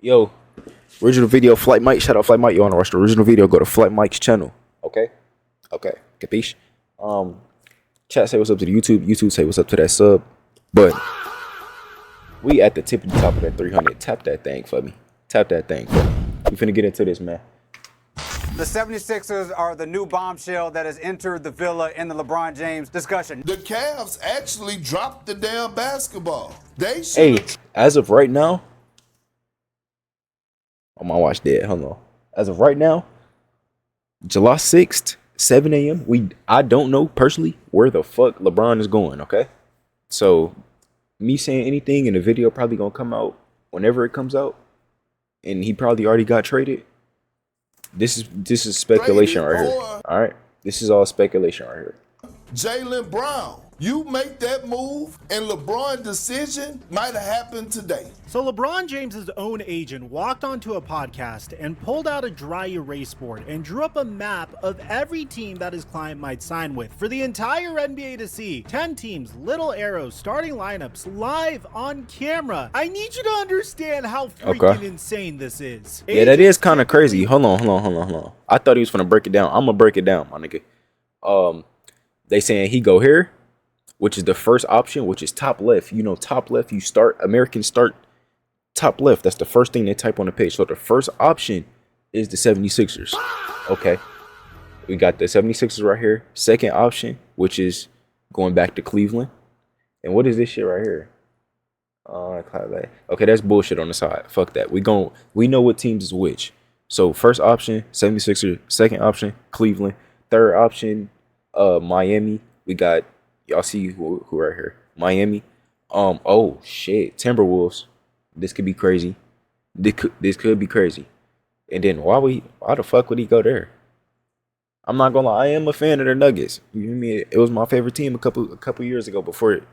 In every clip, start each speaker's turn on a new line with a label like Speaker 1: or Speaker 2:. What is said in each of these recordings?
Speaker 1: Yo, original video, Flight Mike. Shout out Flight Mike. You want to watch the original video? Go to Flight Mike's channel. Okay. Capiche? Chat say what's up to the YouTube. YouTube say what's up to that sub. But we at the tip of the top of that 300. Tap that thing for me. Tap that thing for me. We finna get into this, man.
Speaker 2: The 76ers are the new bombshell that has entered the villa in the LeBron James discussion.
Speaker 3: The Cavs actually dropped the damn basketball. They should.
Speaker 1: Hey, as of right now, oh, my watch dead. Hold on. As of right now, July 6th, 7 a.m. I don't know personally where the fuck LeBron is going, okay? So me saying anything in the video probably gonna come out whenever it comes out. And he probably already got traded. This is speculation right here. All right. This is all speculation right here.
Speaker 3: Jaylen Brown, you make that move, and LeBron's decision might have happened today.
Speaker 4: So LeBron James's own agent walked onto a podcast and pulled out a dry erase board and drew up a map of every team that his client might sign with for the entire NBA to see. 10 teams, little arrows, starting lineups, live on camera. I need you to understand how freaking insane this is.
Speaker 1: Yeah, that is kind of crazy. Hold on. I thought he was gonna break it down. I'm gonna break it down, my nigga. They saying he go here, which is the first option, which is top left. You know, top left, you start, Americans start top left. That's the first thing they type on the page. So the first option is the 76ers. Okay. We got the 76ers right here. Second option, which is going back to Cleveland. And what is this shit right here? Okay, that's bullshit on the side. Fuck that. We know what teams is which. So first option, 76ers. Second option, Cleveland. Third option, Miami. We got, y'all see who right here, Miami. Oh shit, Timberwolves. This could be crazy. This could be crazy. And then why the fuck would he go there? I'm not gonna lie, I am a fan of the Nuggets. You know what I mean? It was my favorite team a couple years ago before it.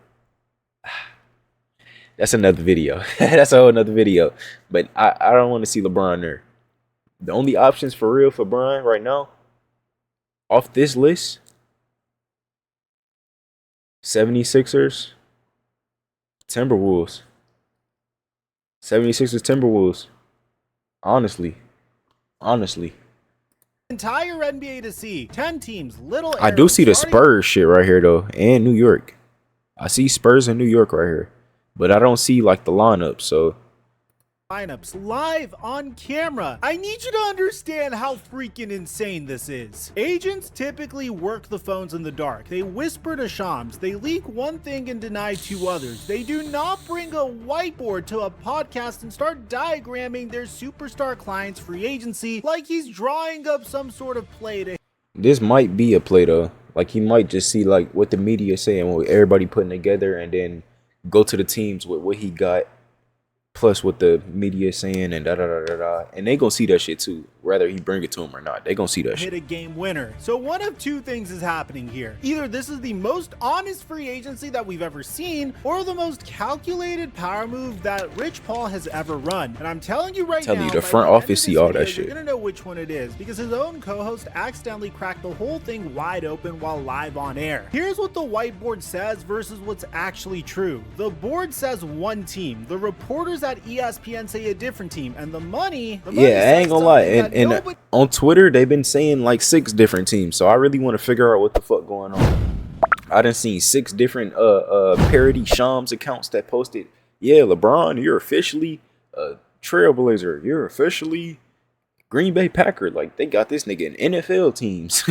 Speaker 1: That's another video. That's a whole another video. But I don't want to see LeBron there. The only options for real for Brian right now, off this list, 76ers, Timberwolves. 76ers, Timberwolves. Honestly.
Speaker 4: Entire NBA to see. 10 teams, little arrows.
Speaker 1: I do see the Spurs shit right here though, and New York. I see Spurs in New York right here, but I don't see like the lineup. So
Speaker 4: lineups live on camera. I need you to understand how freaking insane this is. Agents typically work the phones in the dark. They whisper to Shams. They leak one thing and deny two others. They do not bring a whiteboard to a podcast and start diagramming their superstar client's free agency like he's drawing up some sort of play to.
Speaker 1: This might be a play though. Like he might just see like what the media is saying, what everybody putting together, and then go to the teams with what he got. Plus what the media is saying and and they gonna see that shit too, whether he bring it to them or not. They gonna see that shit.
Speaker 4: Hit a game winner. So one of two things is happening here. Either this is the most honest free agency that we've ever seen, or the most calculated power move that Rich Paul has ever run. And I'm telling you right now,
Speaker 1: the front office see all that shit.
Speaker 4: You're gonna know which one it is because his own co-host accidentally cracked the whole thing wide open while live on air. Here's what the whiteboard says versus what's actually true. The board says one team. The reporters at ESPN say a different team, and the money
Speaker 1: I ain't gonna lie, and on Twitter they've been saying like 6 different teams, so I really want to figure out what the fuck going on. I done seen 6 different parody Shams accounts that posted, yeah, LeBron, you're officially a Trailblazer, you're officially Green Bay Packer. Like they got this nigga in NFL teams.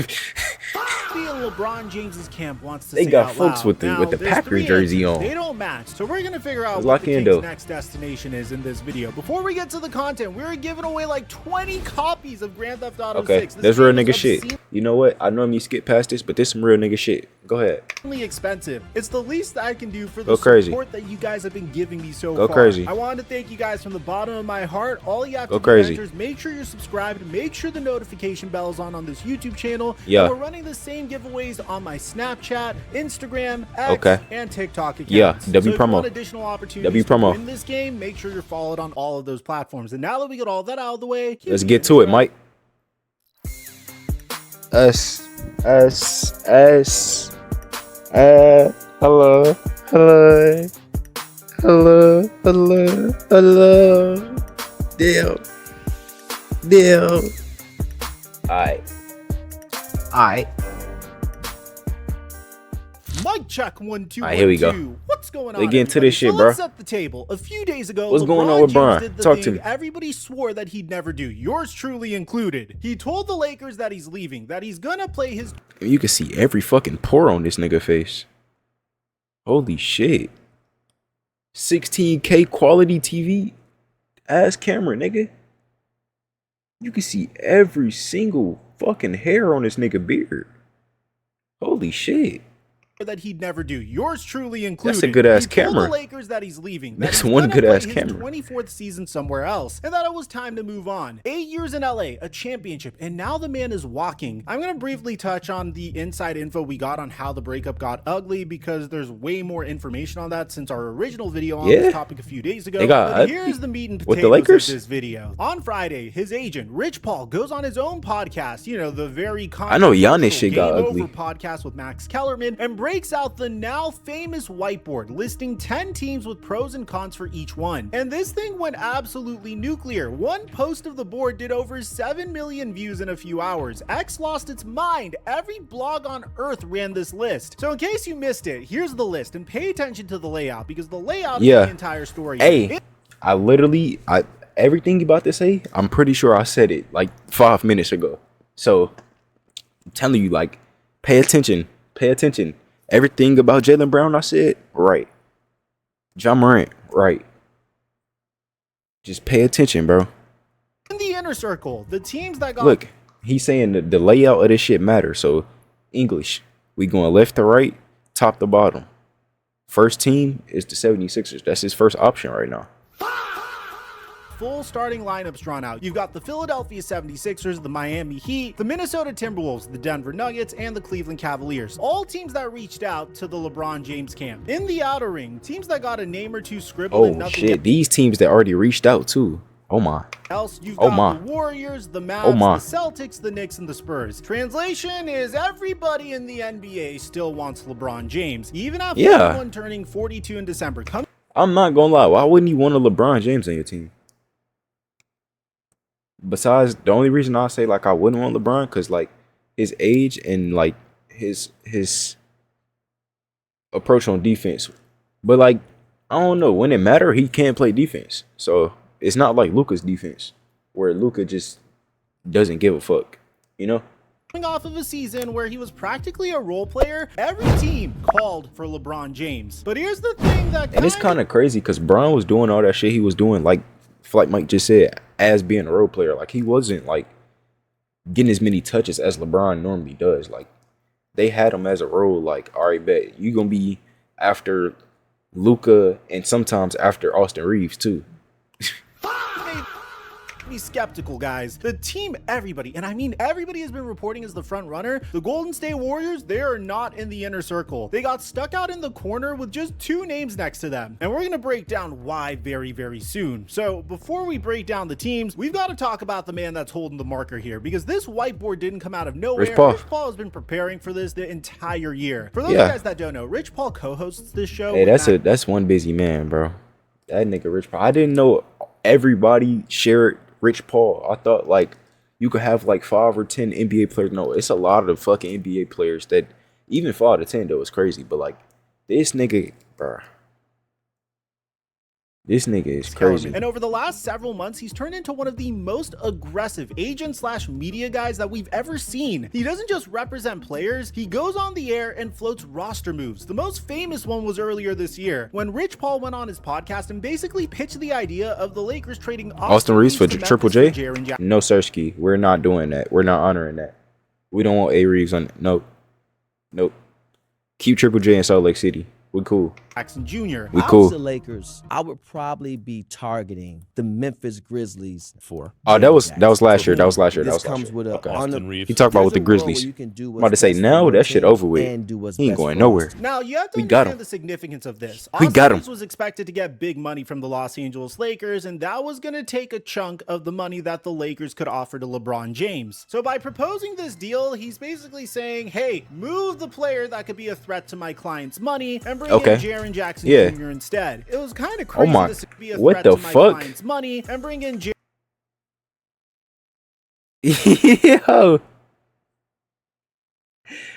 Speaker 4: LeBron James's camp wants to
Speaker 1: they
Speaker 4: say
Speaker 1: got
Speaker 4: out
Speaker 1: folks
Speaker 4: loud.
Speaker 1: with the Packer jersey on.
Speaker 4: They don't match, so we're gonna figure out
Speaker 1: what
Speaker 4: the Kings' next destination is in this video. Before we get to the content, we're giving away like 20 copies of Grand Theft Auto 6.
Speaker 1: That's real nigga shit. You know what? I normally skip past this, but this some real nigga shit. Go ahead.
Speaker 4: Expensive. It's the least that I can do for the support that you guys have been giving me so far.
Speaker 1: Go crazy.
Speaker 4: I wanted to thank you guys from the bottom of my heart. All you have to
Speaker 1: do
Speaker 4: is make sure you're subscribed, make sure the notification bell is on this YouTube channel.
Speaker 1: Yeah.
Speaker 4: And we're running the same giveaways on my Snapchat, Instagram, X, and TikTok accounts.
Speaker 1: Yeah, W
Speaker 4: so
Speaker 1: promo.
Speaker 4: If you want additional opportunities to win this game, make sure you're followed on all of those platforms. And now that we get all that out of the way,
Speaker 1: let's get to it, Mike. Hello. Damn. Damn. Alright. Alright.
Speaker 4: Mic check 1 2
Speaker 1: Alright, here we
Speaker 4: 1
Speaker 1: go.
Speaker 4: 2. What's going on?
Speaker 1: We get into
Speaker 4: everybody?
Speaker 1: this shit,
Speaker 4: So
Speaker 1: bro.
Speaker 4: let's set the table. A few days ago,
Speaker 1: What's going on with
Speaker 4: James
Speaker 1: LeBron?
Speaker 4: did the
Speaker 1: Talk to
Speaker 4: thing
Speaker 1: me.
Speaker 4: everybody swore that he'd never do. Yours truly included. He told the Lakers that he's leaving, that he's gonna play his.
Speaker 1: You can see every fucking pore on this nigga face. Holy shit. 16K quality TV ass camera, nigga. You can see every single fucking hair on this nigga beard. Holy shit.
Speaker 4: That he'd never do. Yours truly included.
Speaker 1: That's a good ass
Speaker 4: He told
Speaker 1: camera.
Speaker 4: the Lakers that he's leaving.
Speaker 1: That's
Speaker 4: that he's
Speaker 1: one
Speaker 4: gonna
Speaker 1: good
Speaker 4: play
Speaker 1: ass
Speaker 4: his
Speaker 1: camera.
Speaker 4: 24th season somewhere else, and that it was time to move on. 8 years in LA, a championship, and now the man is walking. I'm gonna briefly touch on the inside info we got on how the breakup got ugly because there's way more information on that since our original video on this topic a few days ago.
Speaker 1: They got
Speaker 4: But here's the meat and
Speaker 1: with
Speaker 4: potatoes
Speaker 1: the Lakers?
Speaker 4: of this video. On Friday, his agent Rich Paul goes on his own podcast. You know, the very
Speaker 1: I know Giannis
Speaker 4: controversial
Speaker 1: shit got
Speaker 4: Game
Speaker 1: ugly.
Speaker 4: Over podcast with Max Kellerman and breaks out the now famous whiteboard listing 10 teams with pros and cons for each one. And this thing went absolutely nuclear. One post of the board did over 7 million views in a few hours. X lost its mind. Every blog on earth ran this list. So in case you missed it, here's the list and pay attention to the layout because the layout is the entire story.
Speaker 1: Hey, I everything you about to say, I'm pretty sure I said it like 5 minutes ago. So I'm telling you, like, pay attention. Pay attention. Everything about Jaylen Brown I said, right. John Morant, right. Just pay attention, bro.
Speaker 4: In the inner circle, the teams that got
Speaker 1: Look, he's saying that the layout of this shit matters. So English, we going left to right, top to bottom. First team is the 76ers. That's his first option right now.
Speaker 4: full starting lineups drawn out. You've got the Philadelphia 76ers, the Miami Heat, the Minnesota Timberwolves, the Denver Nuggets, and the Cleveland Cavaliers. All teams that reached out to the LeBron James camp. In the outer ring, teams that got a name or two scribbled and
Speaker 1: Oh
Speaker 4: nothing
Speaker 1: shit, these teams that already reached out too. Oh my.
Speaker 4: else. You've
Speaker 1: Oh
Speaker 4: got
Speaker 1: my.
Speaker 4: the Warriors, the Mavs,
Speaker 1: Oh my.
Speaker 4: the Celtics, the Knicks, and the Spurs. Translation is everybody in the NBA still wants LeBron James, even after everyone turning 42 in December.
Speaker 1: I'm not gonna lie. Why wouldn't you want a LeBron James on your team? Besides, the only reason I say like I wouldn't want LeBron, cause like his age and like his approach on defense. But like I don't know, when it matter, he can't play defense. So it's not like Luka's defense, where Luka just doesn't give a fuck, you know?
Speaker 4: Coming off of a season where he was practically a role player, every team called for LeBron James. But here's the thing that
Speaker 1: And it's kind of crazy because Bron was doing all that shit he was doing, like Mike just said, as being a role player. Like he wasn't like getting as many touches as LeBron normally does. Like they had him as a role, like, all right, bet you gonna be after Luka and sometimes after Austin Reeves too.
Speaker 4: be skeptical, guys. The team everybody, and I mean everybody, has been reporting as the front runner. The Golden State Warriors, they are not in the inner circle. They got stuck out in the corner with just two names next to them, and we're gonna break down why very soon. So before we break down the teams, we've got to talk about the man that's holding the marker here, because this whiteboard didn't come out of nowhere.
Speaker 1: Rich Paul.
Speaker 4: Rich Paul has been preparing for this the entire year. For those of you guys that don't know, Rich Paul co-hosts this show.
Speaker 1: Hey, that's one busy man, bro. That nigga Rich Paul. I didn't know everybody shared Rich Paul. I thought like you could have like 5 or 10 NBA players. No, it's a lot of the fucking NBA players that even 5 to 10 though is crazy. But like this nigga, bro. This nigga is crazy.
Speaker 4: And over the last several months, he's turned into one of the most aggressive agent/media guys that we've ever seen. He doesn't just represent players, he goes on the air and floats roster moves. The most famous one was earlier this year, when Rich Paul went on his podcast and basically pitched the idea of the Lakers trading
Speaker 1: Austin Reeves for
Speaker 4: to
Speaker 1: Triple
Speaker 4: Memphis
Speaker 1: J?
Speaker 4: for Jaren Jackson.
Speaker 1: No, Sersky. We're not doing that. We're not honoring that. We don't want A. Reeves on. Nope. Nope. Keep Triple J in Salt Lake City. We cool.
Speaker 4: Jackson Jr.
Speaker 1: We
Speaker 5: If I
Speaker 1: cool.
Speaker 5: was the Lakers, I would probably be targeting the Memphis Grizzlies for.
Speaker 1: Oh, that was last year.
Speaker 5: For
Speaker 1: That was
Speaker 5: me,
Speaker 1: last year. That
Speaker 5: this
Speaker 1: was last
Speaker 5: comes
Speaker 1: year.
Speaker 5: with a
Speaker 1: Okay.
Speaker 6: Austin Reeves.
Speaker 1: He talked about with the
Speaker 5: there's a world
Speaker 1: Grizzlies.
Speaker 5: where you can do
Speaker 1: I'm
Speaker 5: what's
Speaker 1: about to say
Speaker 5: best for
Speaker 1: now
Speaker 5: your
Speaker 1: that shit
Speaker 5: team
Speaker 1: over with.
Speaker 5: and do what's
Speaker 1: He ain't
Speaker 5: best
Speaker 1: going
Speaker 5: for
Speaker 1: nowhere.
Speaker 5: us.
Speaker 4: Now, you have to
Speaker 1: We got
Speaker 4: understand
Speaker 1: him.
Speaker 4: the significance of this.
Speaker 1: We got him.
Speaker 4: Reeves was expected to get big money from the Los Angeles Lakers, and that was going to take a chunk of the money that the Lakers could offer to LeBron James. So by proposing this deal, he's basically saying, hey, move the player that could be a threat to my client's money and bring in Jaren Jackson Jr. instead. It was kind of crazy
Speaker 1: my-
Speaker 4: to be a
Speaker 1: what
Speaker 4: threat
Speaker 1: the
Speaker 4: to my
Speaker 1: fuck?
Speaker 4: client's money and bring in
Speaker 1: Yo,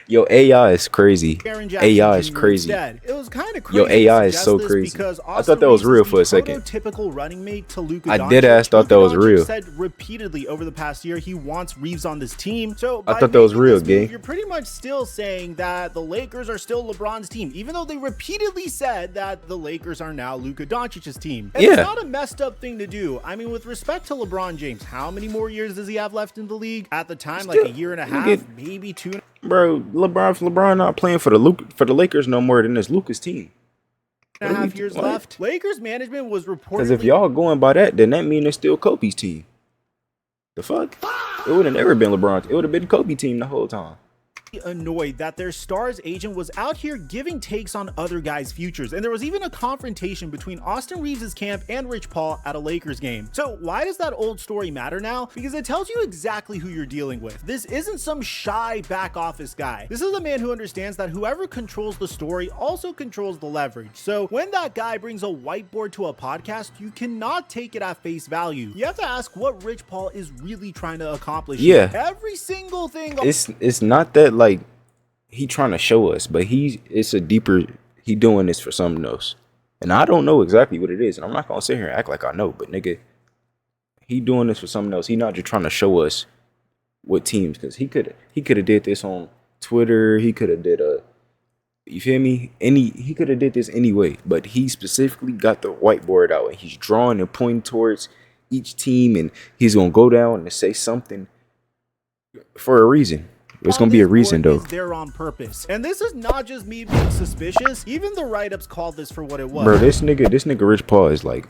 Speaker 1: yo, AI is crazy.
Speaker 4: Aaron Jackson
Speaker 1: AI is
Speaker 4: Jr.
Speaker 1: crazy.
Speaker 4: Instead. It was kind of crazy.
Speaker 1: Yo, AI
Speaker 4: to
Speaker 1: is
Speaker 4: suggest
Speaker 1: so
Speaker 4: this
Speaker 1: crazy.
Speaker 4: because
Speaker 1: I thought that was real for a second.
Speaker 4: Prototypical running mate to Luka
Speaker 1: I
Speaker 4: Doncic.
Speaker 1: deadass thought that was
Speaker 4: Luka Doncic
Speaker 1: real.
Speaker 4: said repeatedly over the past year he wants Reeves on this team. So
Speaker 1: I
Speaker 4: by
Speaker 1: thought that was
Speaker 4: making
Speaker 1: real,
Speaker 4: this move,
Speaker 1: gang.
Speaker 4: you're pretty much still saying that the Lakers are still LeBron's team, even though they repeatedly said that the Lakers are now Luka Doncic's team. And
Speaker 1: Yeah.
Speaker 4: it's not a messed up thing to do. I mean, with respect to LeBron James, how many more years does he have left in the league? At the time, like a year and a half, maybe 2.
Speaker 1: Bro, LeBron not playing for the Lakers no more than this Lucas team.
Speaker 4: And a half years left. Lakers management was reportedly.
Speaker 1: Because if y'all going by that, then that means it's still Kobe's team. The fuck? It would have never been LeBron. It would have been Kobe team the whole time.
Speaker 4: Annoyed that their stars agent was out here giving takes on other guys' futures, and there was even a confrontation between Austin Reeves' camp and Rich Paul at a Lakers game. So why does that old story matter now? Because it tells you exactly who you're dealing with. This isn't some shy back office guy. This is a man who understands that whoever controls the story also controls the leverage. So when that guy brings a whiteboard to a podcast, you cannot take it at face value. You have to ask what Rich Paul is really trying to accomplish.
Speaker 1: Yeah.
Speaker 4: Every single thing.
Speaker 1: It's not that like he trying to show us, but it's a deeper, he doing this for something else. And I don't know exactly what it is. And I'm not gonna sit here and act like I know, but nigga, he doing this for something else. He not just trying to show us what teams, because he could have did this on Twitter. He could have did you feel me? He could have did this anyway, but he specifically got the whiteboard out and he's drawing and pointing towards each team, and he's gonna go down and say something for a reason. It's gonna be a reason though.
Speaker 4: There on purpose, and this is not just me being suspicious. Even the write-ups called this for what it was.
Speaker 1: Bro, this nigga Rich Paul is like,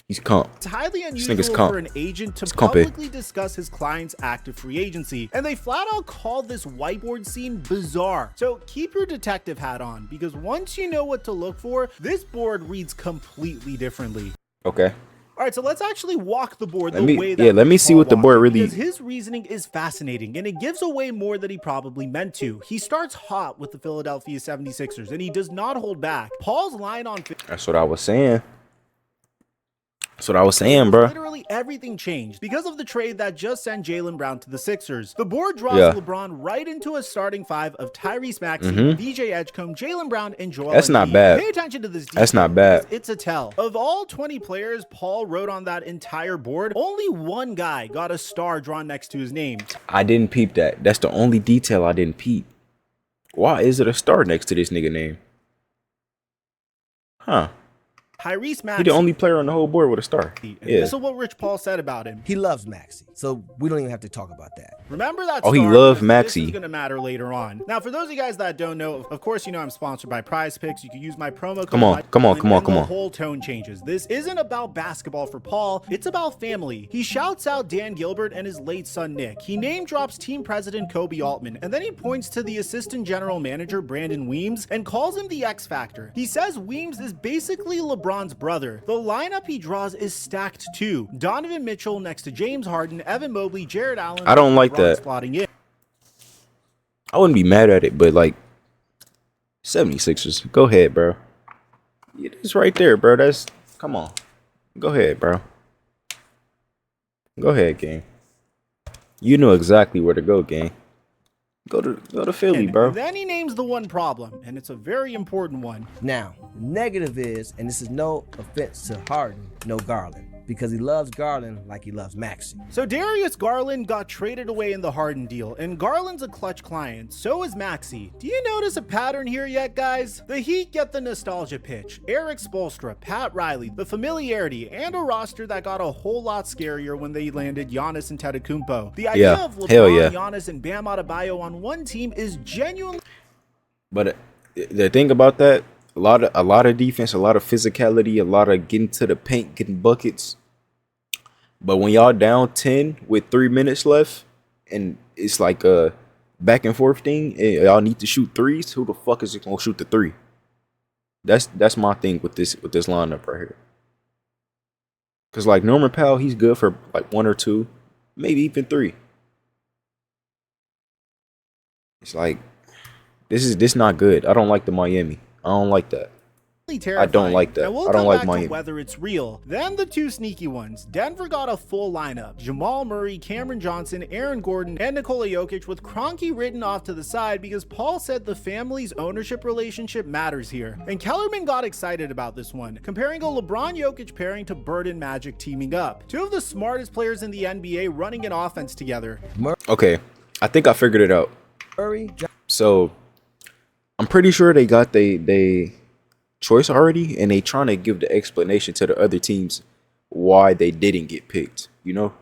Speaker 1: he's comp.
Speaker 4: It's highly
Speaker 1: nigga's
Speaker 4: unusual
Speaker 1: comp.
Speaker 4: for an agent to
Speaker 1: It's compy.
Speaker 4: publicly discuss his client's active free agency, and they flat out called this whiteboard scene bizarre. So keep your detective hat on, because once you know what to look for, this board reads completely differently.
Speaker 1: Okay.
Speaker 4: All right, so let's actually walk the board
Speaker 1: Let me
Speaker 4: Rich
Speaker 1: see
Speaker 4: Paul
Speaker 1: what the
Speaker 4: walked
Speaker 1: board
Speaker 4: it,
Speaker 1: really.
Speaker 4: because his reasoning is fascinating, and it gives away more than he probably meant to. He starts hot with the Philadelphia 76ers, and he does not hold back. Paul's line on
Speaker 1: That's what I was saying. That's what I was saying, bro.
Speaker 4: literally everything changed because of the trade that just sent Jaylen Brown to the Sixers. The board draws
Speaker 1: Yeah.
Speaker 4: LeBron right into a starting five of Tyrese Maxey, VJ Edgecombe, Jaylen Brown, and Joel
Speaker 1: That's not
Speaker 4: Embiid.
Speaker 1: bad.
Speaker 4: Pay attention to this
Speaker 1: That's
Speaker 4: detail
Speaker 1: not bad.
Speaker 4: because it's a tell. Of all 20 players Paul wrote on that entire board, only one guy got a star drawn next to his name.
Speaker 1: I didn't peep that. That's the only detail I didn't peep. Why is it a star next to this nigga name? Huh.
Speaker 4: Tyrese Maxey.
Speaker 1: He the only player on the whole board with a star.
Speaker 4: And
Speaker 1: Yeah.
Speaker 4: this is what Rich Paul said about him.
Speaker 5: He loves Maxey, so we don't even have to talk about that.
Speaker 4: Remember that
Speaker 1: Oh, he
Speaker 4: star,
Speaker 1: loved
Speaker 4: because
Speaker 1: Maxey.
Speaker 4: This is going to matter later on. Now, for those of you guys that don't know, of course, you know I'm sponsored by Prize Picks. You can use my promo code.
Speaker 1: Come on, come on, come on,
Speaker 4: and
Speaker 1: come
Speaker 4: the
Speaker 1: on.
Speaker 4: whole tone changes. This isn't about basketball for Paul. It's about family. He shouts out Dan Gilbert and his late son, Nick. He name drops team president Kobe Altman, and then he points to the assistant general manager, Brandon Weems, and calls him the X Factor. He says Weems is basically LeBron's brother. The lineup he draws is stacked too. Donovan Mitchell next to James Harden, Evan Mobley, Jared Allen.
Speaker 1: I don't like
Speaker 4: LeBron
Speaker 1: that.
Speaker 4: slotting in.
Speaker 1: I wouldn't be mad at it, but like 76ers. Go ahead, bro. It's right there, bro. Come on. Go ahead, bro. Go ahead, gang. You know exactly where to go, gang. Go to Philly, bro.
Speaker 4: And then he names the one problem, and it's a very important one.
Speaker 5: Now, the negative is, and this is no offense to Harden, no Garland, because he loves Garland like he loves Maxey.
Speaker 4: So Darius Garland got traded away in the Harden deal, and Garland's a clutch client. So is Maxey. Do you notice a pattern here yet, guys? The Heat get the nostalgia pitch, Eric Spoelstra, Pat Riley, the familiarity, and a roster that got a whole lot scarier when they landed Giannis and Antetokounmpo. The idea
Speaker 1: Yeah,
Speaker 4: of
Speaker 1: hell
Speaker 4: LeBron,
Speaker 1: yeah.
Speaker 4: Giannis, and Bam Adebayo on one team is genuinely
Speaker 1: But the thing about that, a lot of defense, a lot of physicality, a lot of getting to the paint, getting buckets. But when y'all down 10 with 3 minutes left, and it's like a back and forth thing, and y'all need to shoot threes, who the fuck is gonna shoot the three? That's my thing with this lineup right here. Cause like Norman Powell, he's good for like 1 or 2, maybe even 3. It's like this not good. I don't like the Miami. I don't like that. I don't like that.
Speaker 4: And we'll
Speaker 1: I don't
Speaker 4: come
Speaker 1: like
Speaker 4: back
Speaker 1: Miami.
Speaker 4: to whether it's real. Then the two sneaky ones. Denver got a full lineup. Jamal Murray, Cameron Johnson, Aaron Gordon, and Nikola Jokic, with Kroenke written off to the side because Paul said the family's ownership relationship matters here. And Kellerman got excited about this one, comparing a LeBron-Jokic pairing to Bird and Magic teaming up. Two of the smartest players in the NBA running an offense together.
Speaker 1: Okay, I think I figured it out.
Speaker 5: Murray,
Speaker 1: So I'm pretty sure they got they choice already, and they trying to give the explanation to the other teams why they didn't get picked. You know,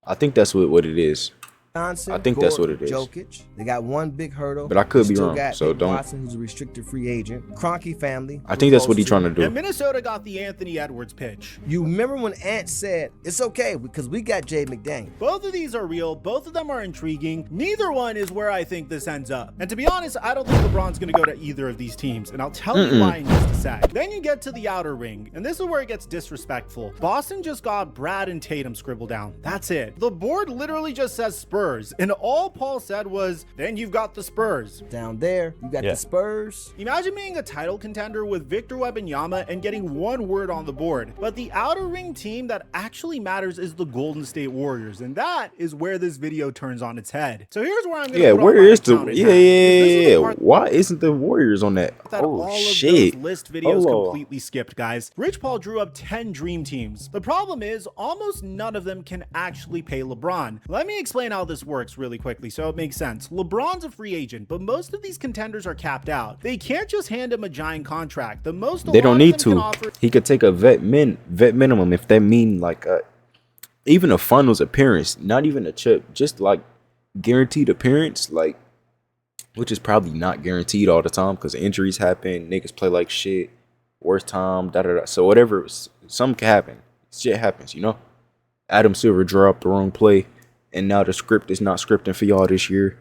Speaker 1: I think that's what it is.
Speaker 5: Johnson,
Speaker 1: I think that's
Speaker 5: Gordon,
Speaker 1: what it is.
Speaker 5: Jokic. They got one big hurdle.
Speaker 1: But I could
Speaker 5: They
Speaker 1: be
Speaker 5: still
Speaker 1: wrong,
Speaker 5: got
Speaker 1: so
Speaker 5: Nick
Speaker 1: don't-
Speaker 5: Watson, who's a restricted free agent. Kroenke family.
Speaker 1: I think that's what he's trying to
Speaker 4: And
Speaker 1: do.
Speaker 4: Minnesota got the Anthony Edwards pitch.
Speaker 5: You remember when Ant said, it's okay because we got Jay McDaniel.
Speaker 4: Both of these are real, both of them are intriguing. Neither one is where I think this ends up. And to be honest, I don't think LeBron's gonna go to either of these teams, and I'll tell you why in just a sec. Then you get to the outer ring, and this is where it gets disrespectful. Boston just got Brad and Tatum scribbled down. That's it. The board literally just says Spurs, and all Paul said was, then you've got the Spurs.
Speaker 5: Down there, you got the Spurs.
Speaker 4: Imagine being a title contender with Victor Wembanyama and getting one word on the board. But the outer ring team that actually matters is the Golden State Warriors, and that is where this video turns on its head. So here's where I'm gonna put
Speaker 1: Where
Speaker 4: all my
Speaker 1: is the
Speaker 4: accounting hat. This is the part
Speaker 1: Why isn't the Warriors on that?
Speaker 4: that
Speaker 1: Oh
Speaker 4: all
Speaker 1: shit!
Speaker 4: of those list videos
Speaker 1: Hold on.
Speaker 4: completely skipped, guys. Rich Paul drew up 10 dream teams. The problem is almost none of them can actually pay LeBron. Let me explain how this works really quickly so it makes sense. LeBron's a free agent, but most of these contenders are capped out. They can't just hand him a giant contract. The most
Speaker 1: They don't need to.
Speaker 4: Offer
Speaker 1: He could take a vet minimum if that mean like even a finals appearance, not even a chip, just like guaranteed appearance, like, which is probably not guaranteed all the time because injuries happen, niggas play like shit, worst time, da da da. So whatever, something can happen. Shit happens, you know. Adam Silver dropped the wrong play, and now the script is not scripting for y'all this year.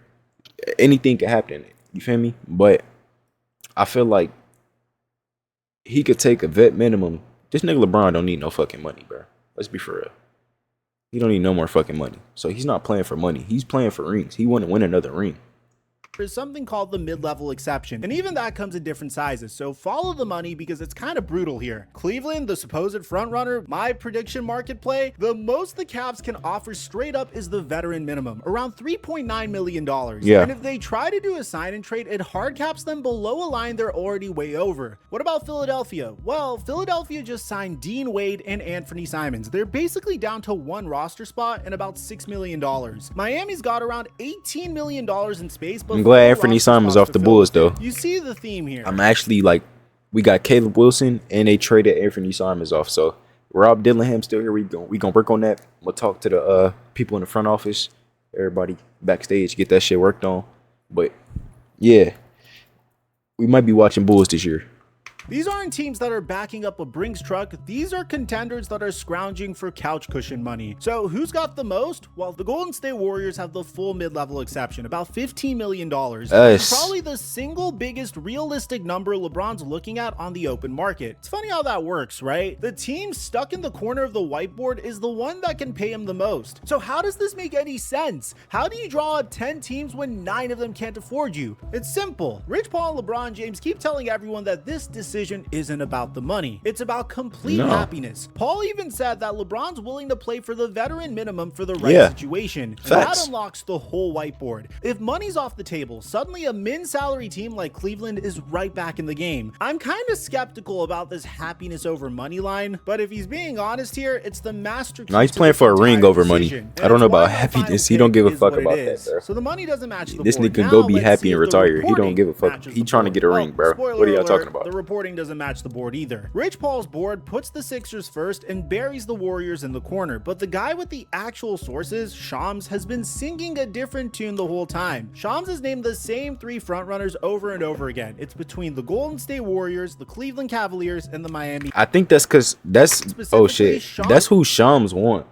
Speaker 1: Anything can happen. You feel me? But I feel like he could take a vet minimum. This nigga LeBron don't need no fucking money, bro. Let's be for real. He don't need no more fucking money. So he's not playing for money. He's playing for rings. He want to win another ring.
Speaker 4: is something called the mid-level exception, and even that comes in different sizes, so follow the money because it's kind of brutal here. Cleveland, the supposed frontrunner, my prediction market play, the most the Cavs can offer straight up is the veteran minimum, around $3.9 million.
Speaker 1: Yeah.
Speaker 4: And if they try to do a sign and trade, it hard caps them below a line they're already way over. What about Philadelphia? Well, Philadelphia just signed Dean Wade and Anthony Simons. They're basically down to one roster spot and about $6 million. Miami's got around $18 million in space, but
Speaker 1: I'm glad
Speaker 4: four
Speaker 1: Anthony
Speaker 4: roster
Speaker 1: Simons
Speaker 4: spots
Speaker 1: off the
Speaker 4: to fill.
Speaker 1: Bulls, though.
Speaker 4: You see the theme here.
Speaker 1: I'm actually like, we got Caleb Wilson and they traded Anthony Simons off. So Rob Dillingham still here. We gonna work on that. We'll talk to the people in the front office, everybody backstage, get that shit worked on. But yeah, we might be watching Bulls this year.
Speaker 4: These aren't teams that are backing up a Brinks truck. These are contenders that are scrounging for couch cushion money. So who's got the most? Well, the Golden State Warriors have the full mid-level exception, about $15 million.
Speaker 1: Yes.
Speaker 4: Probably the single biggest realistic number LeBron's looking at on the open market. It's funny how that works, right? The team stuck in the corner of the whiteboard is the one that can pay him the most. So how does this make any sense? How do you draw out 10 teams when 9 of them can't afford you? It's simple. Rich Paul and LeBron James keep telling everyone that this decision isn't about the money. It's about complete happiness. Paul even said that LeBron's willing to play for the veteran minimum for the right situation.
Speaker 1: Facts.
Speaker 4: That unlocks the whole whiteboard. If money's off the table, suddenly a min-salary team like Cleveland is right back in the game. I'm kind of skeptical about this happiness over money line, but if he's being honest here, it's the master key.
Speaker 1: No, he's
Speaker 4: to
Speaker 1: playing
Speaker 4: this
Speaker 1: for a ring
Speaker 4: entire
Speaker 1: over money.
Speaker 4: decision.
Speaker 1: I don't know
Speaker 4: And
Speaker 1: about
Speaker 4: it's why my
Speaker 1: happiness.
Speaker 4: final
Speaker 1: He don't give a
Speaker 4: pick
Speaker 1: fuck
Speaker 4: is what
Speaker 1: about
Speaker 4: it
Speaker 1: that,
Speaker 4: is.
Speaker 1: bro.
Speaker 4: So the money doesn't match the
Speaker 1: This
Speaker 4: board.
Speaker 1: nigga
Speaker 4: Now
Speaker 1: go be
Speaker 4: let's
Speaker 1: happy
Speaker 4: see
Speaker 1: and
Speaker 4: if the
Speaker 1: retire. He don't
Speaker 4: reporting
Speaker 1: give a fuck.
Speaker 4: matches
Speaker 1: He
Speaker 4: the
Speaker 1: trying to
Speaker 4: board.
Speaker 1: get a ring, bro.
Speaker 4: Spoiler
Speaker 1: What are y'all
Speaker 4: alert,
Speaker 1: talking about?
Speaker 4: The reporting doesn't match the board either. Rich Paul's board puts the Sixers first and buries the Warriors in the corner, but the guy with the actual sources, Shams, has been singing a different tune the whole time. Shams has named the same 3 frontrunners over and over again. It's between the Golden State Warriors, the Cleveland Cavaliers, and the Miami.
Speaker 1: I think that's because that's oh shit.
Speaker 4: Shams-
Speaker 1: That's who Shams want.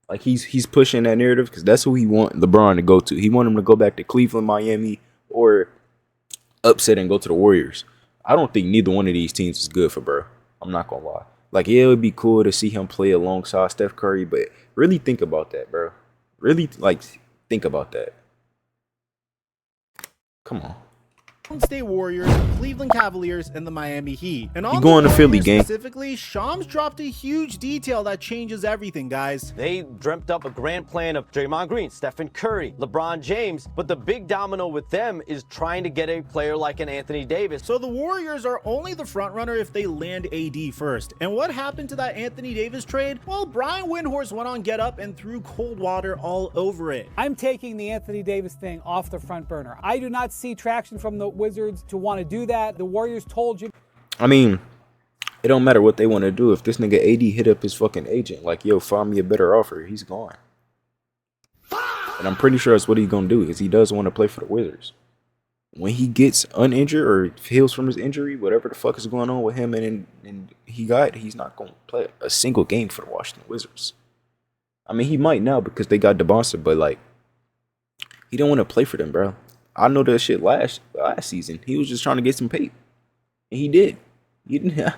Speaker 1: Like he's pushing that narrative because that's who he want LeBron to go to. He want him to go back to Cleveland, Miami, or upset and go to the Warriors. I don't think neither one of these teams is good for bro. I'm not gonna lie. Like yeah, it would be cool to see him play alongside Steph Curry, but really think about that, bro. Really like think about that. Come on.
Speaker 4: State Warriors, the Cleveland Cavaliers, and the Miami Heat. And on
Speaker 1: You going
Speaker 4: the
Speaker 1: to Philly,
Speaker 4: Warriors
Speaker 1: gang.
Speaker 4: specifically, Shams dropped a huge detail that changes everything, guys.
Speaker 6: They dreamt up a grand plan of Draymond Green, Stephen Curry, LeBron James, but the big domino with them is trying to get a player like an Anthony Davis.
Speaker 4: So the Warriors are only the front runner if they land AD first. And what happened to that Anthony Davis trade? Well, Brian Windhorst went on Get Up and threw cold water all over it.
Speaker 7: I'm taking the Anthony Davis thing off the front burner. I do not see traction from the Wizards to want to do that. The Warriors told you.
Speaker 1: I mean, it don't matter what they want to do. If this nigga AD hit up his fucking agent, like, yo, find me a better offer, he's gone. And I'm pretty sure that's what he's gonna do, because he does want to play for the Wizards. When he gets uninjured or heals from his injury, whatever the fuck is going on with him, and he's not gonna play a single game for the Washington Wizards. I mean, he might now because they got DeBonster, but like, he don't want to play for them, bro. I know that shit last season. He was just trying to get some paper, and he did. He didn't.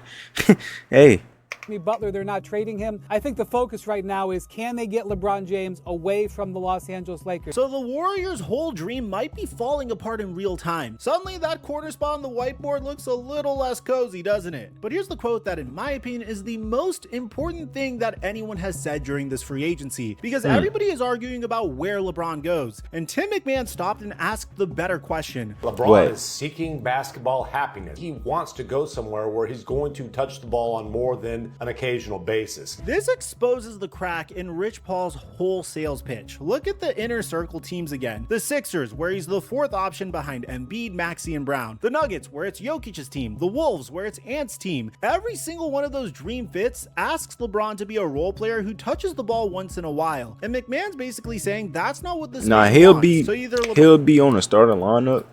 Speaker 1: Hey.
Speaker 7: Butler, they're not trading him. I think the focus right now is, can they get LeBron James away from the Los Angeles Lakers?
Speaker 4: So the Warriors' whole dream might be falling apart in real time. Suddenly that corner spot on the whiteboard looks a little less cozy, doesn't it? But here's the quote that, in my opinion, is the most important thing that anyone has said during this free agency, because everybody is arguing about where LeBron goes. And Tim McMahon stopped and asked the better question.
Speaker 8: LeBron is seeking basketball happiness. He wants to go somewhere where he's going to touch the ball on more than an occasional basis.
Speaker 4: This exposes the crack in Rich Paul's whole sales pitch. Look at the inner circle teams again. The Sixers, where he's the fourth option behind Embiid, Maxey, and Brown. The Nuggets, where it's Jokic's team. The Wolves, where it's Ant's team. Every single one of those dream fits asks LeBron to be a role player who touches the ball once in a while. And McMahon's basically saying that's not what this
Speaker 1: Nah,
Speaker 4: man
Speaker 1: he'll
Speaker 4: wants.
Speaker 1: be
Speaker 4: So either
Speaker 1: he'll be on a starting lineup,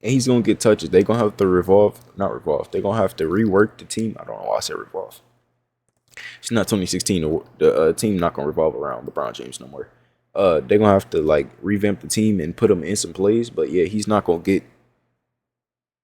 Speaker 1: and he's gonna get touches. They're gonna have to not revolve. They're gonna have to rework the team. I don't know why I said revolve. It's not 2016. The team not gonna revolve around LeBron James no more. They're gonna have to like revamp the team and put him in some plays. But yeah, he's not gonna get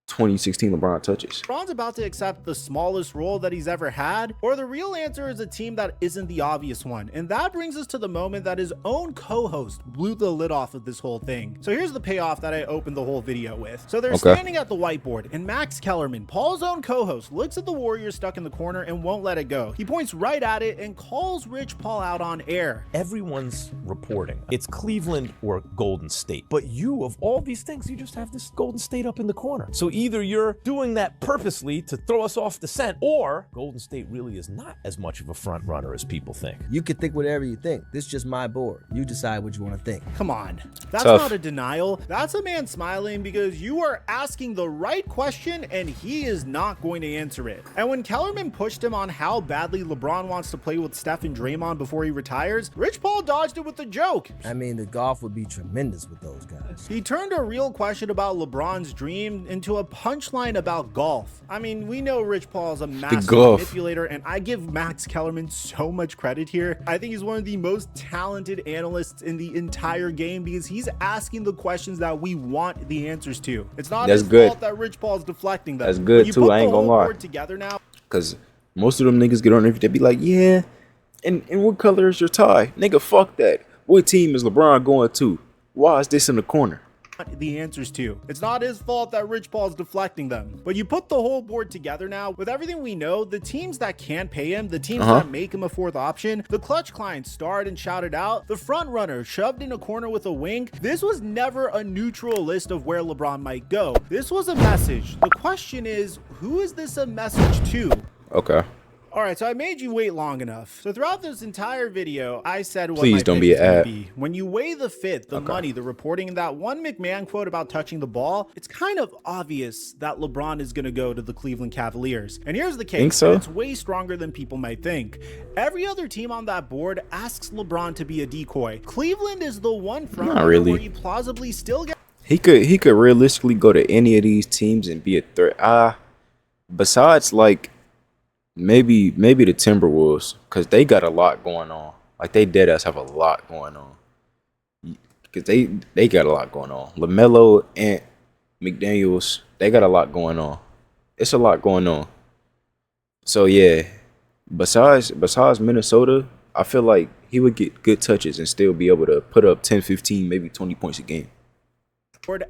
Speaker 1: 2016 LeBron touches.
Speaker 4: LeBron's about to accept the smallest role that he's ever had, or the real answer is a team that isn't the obvious one. And that brings us to the moment that his own co-host blew the lid off of this whole thing. So here's the payoff that I opened the whole video with. So they're standing at the whiteboard, and Max Kellerman, Paul's own co-host, looks at the Warriors stuck in the corner and won't let it go. He points right at it and calls Rich Paul out on air.
Speaker 9: Everyone's reporting it's Cleveland or Golden State, but you, of all these things, you just have this Golden State up in the corner. So either you're doing that purposely to throw us off the scent, or Golden State really is not as much of a front runner as people think.
Speaker 5: You can think whatever you think. This is just my board. You decide what you want to think.
Speaker 4: Come on. That's
Speaker 1: Tough.
Speaker 4: not a denial. That's a man smiling because you are asking the right question and he is not going to answer it. And when Kellerman pushed him on how badly LeBron wants to play with Steph and Draymond before he retires, Rich Paul dodged it with a joke.
Speaker 5: I mean, the golf would be tremendous with those guys.
Speaker 4: He turned a real question about LeBron's dream into a punchline about golf. I mean, we know Rich Paul's a master manipulator, and I give Max Kellerman so much credit here. I think he's one of the most talented analysts in the entire game because he's asking the questions that we want the answers to. It's not his fault that Rich Paul's deflecting them.
Speaker 1: That's good too. I ain't gonna lie.
Speaker 4: Together now,
Speaker 1: because most of them niggas get on there, they be like, yeah, and what color is your tie? Nigga, fuck that. What team is LeBron going to? Why is this in the corner?
Speaker 4: The answers to. It's not his fault that Rich Paul's deflecting them. But you put the whole board together now, with everything we know, the teams that can't pay him, the teams that make him a fourth option, the clutch clients starred and shouted out, the front runner shoved in a corner with a wink. This was never a neutral list of where LeBron might go. This was a message. The question is, who is this a message to?
Speaker 1: Okay.
Speaker 4: All right, so I made you wait long enough. So throughout this entire video, I said what
Speaker 1: Please don't be an ad.
Speaker 4: When you weigh the fit, the money, the reporting, and that one McMahon quote about touching the ball, it's kind of obvious that LeBron is going to go to the Cleveland Cavaliers. And here's the case.
Speaker 1: Think so?
Speaker 4: It's way stronger than people might think. Every other team on that board asks LeBron to be a decoy. Cleveland is the one front runner where you plausibly still get...
Speaker 1: He could realistically go to any of these teams and be a threat. Besides, like, maybe the Timberwolves, because they got a lot going on. Like, they dead ass have a lot going on. Because they got a lot going on. LaMelo and McDaniels, they got a lot going on. It's a lot going on. So, yeah, besides Minnesota, I feel like he would get good touches and still be able to put up 10, 15, maybe 20 points a game.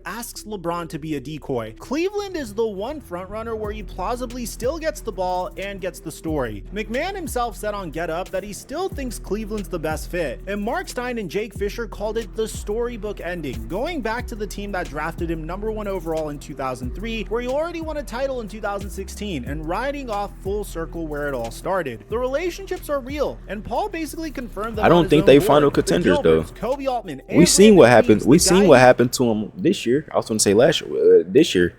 Speaker 4: asks LeBron to be a decoy. Cleveland is the one frontrunner where he plausibly still gets the ball and gets the story. McMahon himself said on Get Up that he still thinks Cleveland's the best fit, and Mark Stein and Jake Fisher called it the storybook ending, going back to the team that drafted him #1 overall in 2003, where he already won a title in 2016, and riding off full circle where it all started. The relationships are real, and Paul basically confirmed that.
Speaker 1: I don't think they final contenders though.
Speaker 4: Kobe Altman,
Speaker 1: we seen what happened. We seen what happened to him this year. I was going to say last year. This year,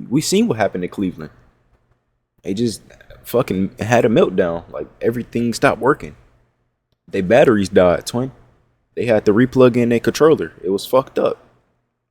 Speaker 1: we seen what happened to Cleveland. They just fucking had a meltdown. Like everything stopped working. Their batteries died, twin. They had to replug in their controller. It was fucked up.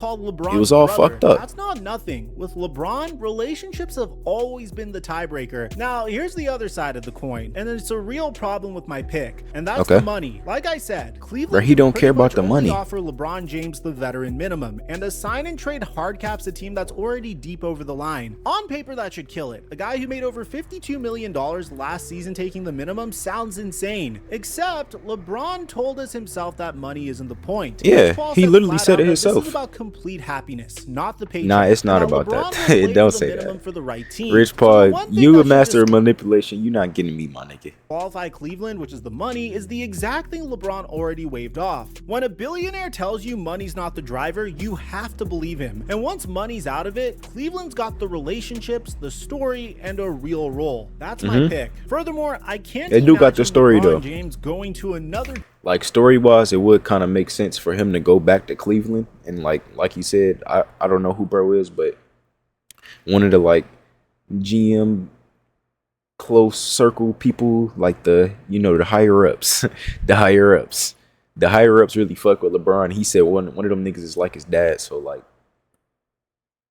Speaker 4: Called LeBron's
Speaker 1: It was all
Speaker 4: brother.
Speaker 1: fucked up.
Speaker 4: That's not nothing. With LeBron, relationships have always been the tiebreaker. Now, here's the other side of the coin, and it's a real problem with my pick, and that's the money. Like I said, Cleveland
Speaker 1: he don't care about the money.
Speaker 4: offer LeBron James the veteran minimum, and a sign and trade hard caps a team that's already deep over the line. On paper, that should kill it. A guy who made over $52 million last season taking the minimum sounds insane. Except, LeBron told us himself that money isn't the point.
Speaker 1: Yeah, he literally said it himself.
Speaker 4: This is about complete happiness, not the paycheck.
Speaker 1: Nah, it's not
Speaker 4: now,
Speaker 1: about
Speaker 4: LeBron
Speaker 1: that. It don't say
Speaker 4: that. For the right team.
Speaker 1: Rich Paul, you a master of manipulation. You're not getting me, my nigga.
Speaker 4: Qualify Cleveland, which is the money, is the exact thing LeBron already waved off. When a billionaire tells you money's not the driver, you have to believe him. And once money's out of it, Cleveland's got the relationships, the story, and a real role. That's my pick. Furthermore, I can't.
Speaker 1: They do got the story
Speaker 4: LeBron
Speaker 1: though.
Speaker 4: James going to another.
Speaker 1: Like story-wise, it would kind of make sense for him to go back to Cleveland. And like you said, I don't know who bro is, but one of the like GM close circle people, like the higher ups, the higher ups really fuck with LeBron. He said one of them niggas is like his dad. So like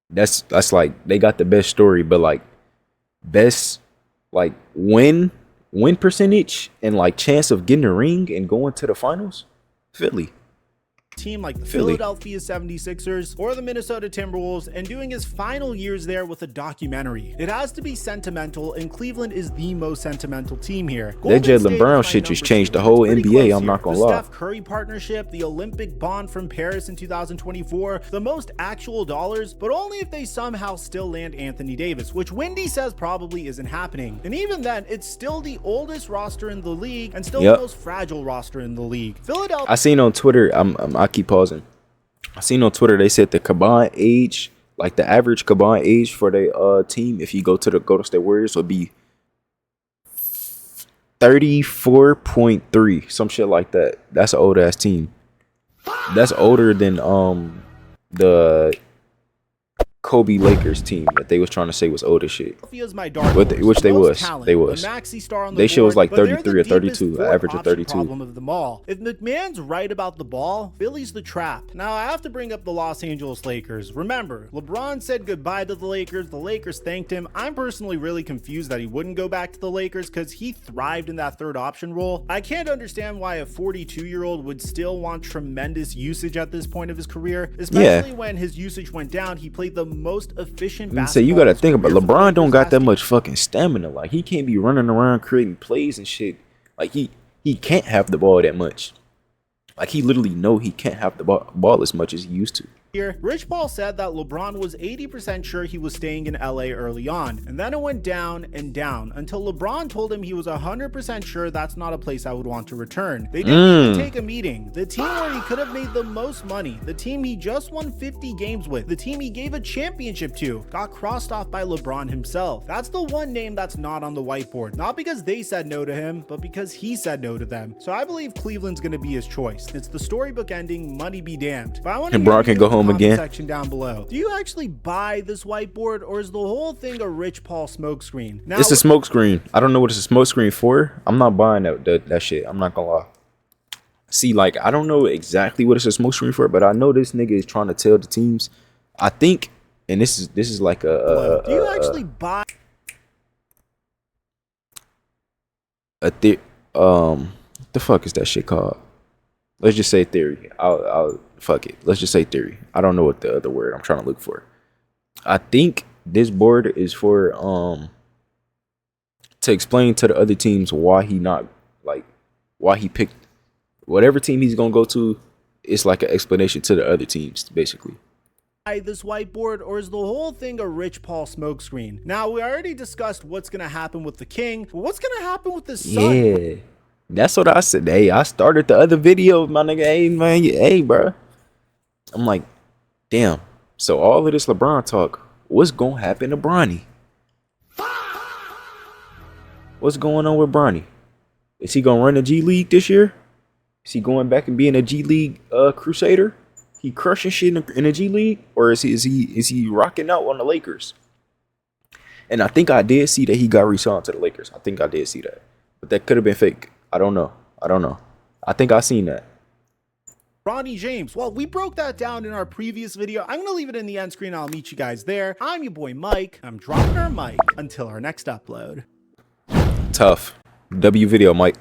Speaker 1: that's like they got the best story, but like best like win percentage and like chance of getting a ring and going to the finals, Philly.
Speaker 4: Team like the Philadelphia 76ers or the Minnesota Timberwolves, and doing his final years there with a documentary. It has to be sentimental, and Cleveland is the most sentimental team here.
Speaker 1: That Jaylen Brown shit just changed the whole NBA, I'm not gonna lie.
Speaker 4: The Steph Curry partnership, the Olympic bond from Paris in 2024, the most actual dollars, but only if they somehow still land Anthony Davis, which Wendy says probably isn't happening. And even then, it's still the oldest roster in the league and still the most fragile roster in the league. Philadelphia.
Speaker 1: I seen on Twitter, I keep pausing. I seen on Twitter they said the combined age, like the average combined age for their team, if you go to the Golden State Warriors, would be 34.3, some shit like that. That's an old ass team. That's older than the Kobe Lakers team that they was trying to say was old as shit. Which they was. They shit was like 33 or 32, average of 32.
Speaker 4: Problem of them all. If McMahon's right about the ball, Philly's the trap. Now I have to bring up the Los Angeles Lakers. Remember, LeBron said goodbye to the Lakers thanked him. I'm personally really confused that he wouldn't go back to the Lakers because he thrived in that third option role. I can't understand why a 42-year-old would still want tremendous usage at this point of his career, especially when his usage went down. He played the most efficient basketball.
Speaker 1: So you gotta think about LeBron don't got that much fucking stamina. Like he can't be running around creating plays and shit. Like he can't have the ball that much. Like he literally know he can't have the ball as much as he used to.
Speaker 4: Here, Rich Paul said that LeBron was 80% sure he was staying in LA early on, and then it went down and down until LeBron told him he was 100% sure that's not a place I would want to return. They didn't even take a meeting. The team where he could have made the most money, the team he just won 50 games with, the team he gave a championship to, got crossed off by LeBron himself. That's the one name that's not on the whiteboard, not because they said no to him, but because he said no to them. So I believe Cleveland's gonna be his choice. It's the storybook ending, money be damned. But I want to
Speaker 1: LeBron can go home again.
Speaker 4: Section down below. Do you actually buy this whiteboard, or is the whole thing a Rich Paul smokescreen? Now,
Speaker 1: it's a smokescreen. I don't know what it's a smokescreen for. I'm not buying that shit. I'm not gonna lie. See, like I don't know exactly what it's a smokescreen for, but I know this nigga is trying to tell the teams. I think, and this is like
Speaker 4: do you actually buy
Speaker 1: the fuck is that shit called? Let's just say theory. I'll fuck it. Let's just say theory. I don't know what the other word I'm trying to look for. I think this board is for to explain to the other teams why he picked whatever team he's gonna go to. It's like an explanation to the other teams, basically.
Speaker 4: this whiteboard, or is the whole thing a Rich Paul smokescreen? Now, we already discussed what's going to happen with the king, but what's going to happen with the son?
Speaker 1: Yeah, that's what I said. Hey, I started the other video, my nigga. Hey, man, hey, bro. I'm like, damn. So all of this LeBron talk, what's going to happen to Bronny? What's going on with Bronny? Is he going to run the G League this year? Is he going back and being a G League crusader? He crushing shit in the G League? Or is he rocking out on the Lakers? And I think I did see that he got re-signed to the Lakers. I think I did see that. But that could have been fake. I don't know. I think I seen that.
Speaker 4: Bronny James. Well, we broke that down in our previous video. I'm going to leave it in the end screen. I'll meet you guys there. I'm your boy Mike. I'm dropping our mic until our next upload.
Speaker 1: Tough. W video, Mike.